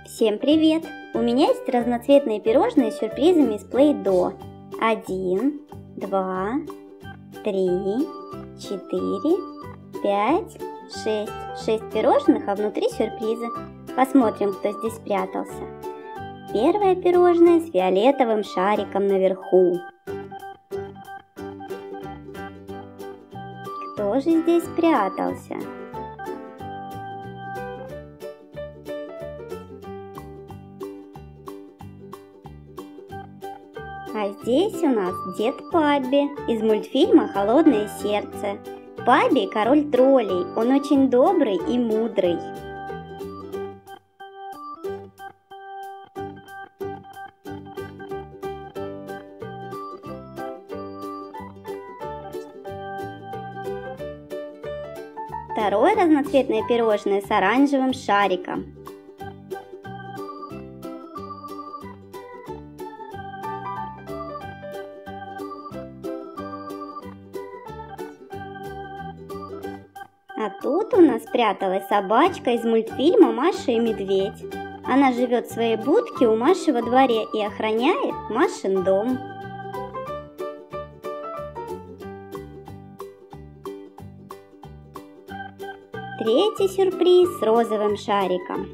Всем привет! У меня есть разноцветные пирожные с сюрпризами из Play-Doh. 1, 2, 3, 4, 5, 6. 6 пирожных, а внутри сюрпризы. Посмотрим, кто здесь спрятался. Первое пирожное с фиолетовым шариком наверху. Кто же здесь спрятался? А здесь у нас дед Пабби из мультфильма «Холодное сердце». Пабби – король троллей, он очень добрый и мудрый. Второе разноцветное пирожное с оранжевым шариком. А тут у нас спряталась собачка из мультфильма «Маша и медведь». Она живет в своей будке у Маши во дворе и охраняет Машин дом. Третий сюрприз с розовым шариком.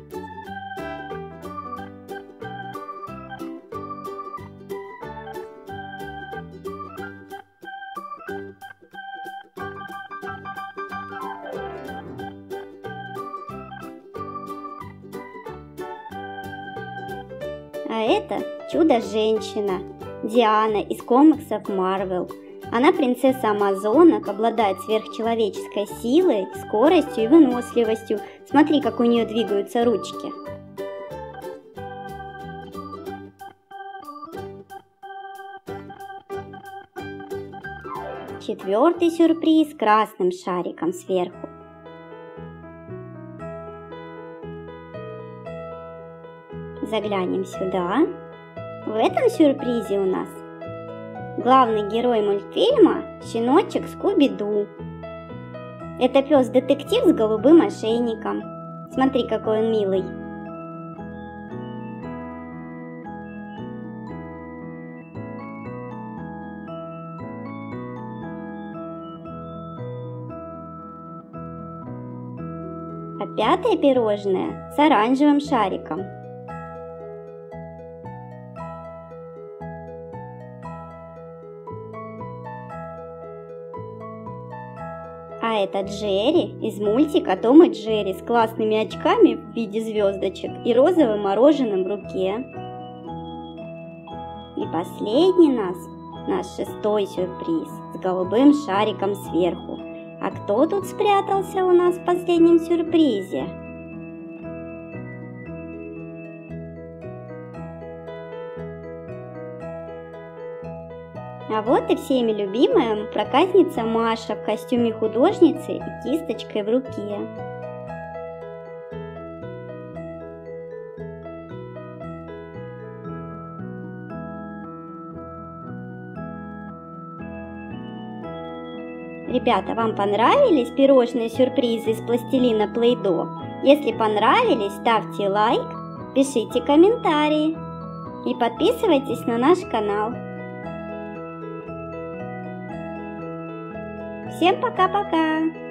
А это чудо-женщина Диана из комиксов Marvel. Она принцесса амазонок, обладает сверхчеловеческой силой, скоростью и выносливостью. Смотри, как у нее двигаются ручки. Четвертый сюрприз с красным шариком сверху. Заглянем сюда. В этом сюрпризе у нас главный герой мультфильма – щеночек Скуби-Ду. Это пес-детектив с голубым ошейником. Смотри, какой он милый. А пятое пирожное с оранжевым шариком. А это Джерри из мультика «Том и Джерри» с классными очками в виде звездочек и розовым мороженым в руке. И последний наш шестой сюрприз с голубым шариком сверху. А кто тут спрятался у нас в последнем сюрпризе? А вот и всеми любимая проказница Маша в костюме художницы и кисточкой в руке. Ребята, вам понравились пирожные сюрпризы из пластилина Play-Doh? Если понравились, ставьте лайк, пишите комментарии и подписывайтесь на наш канал. Всем пока-пока!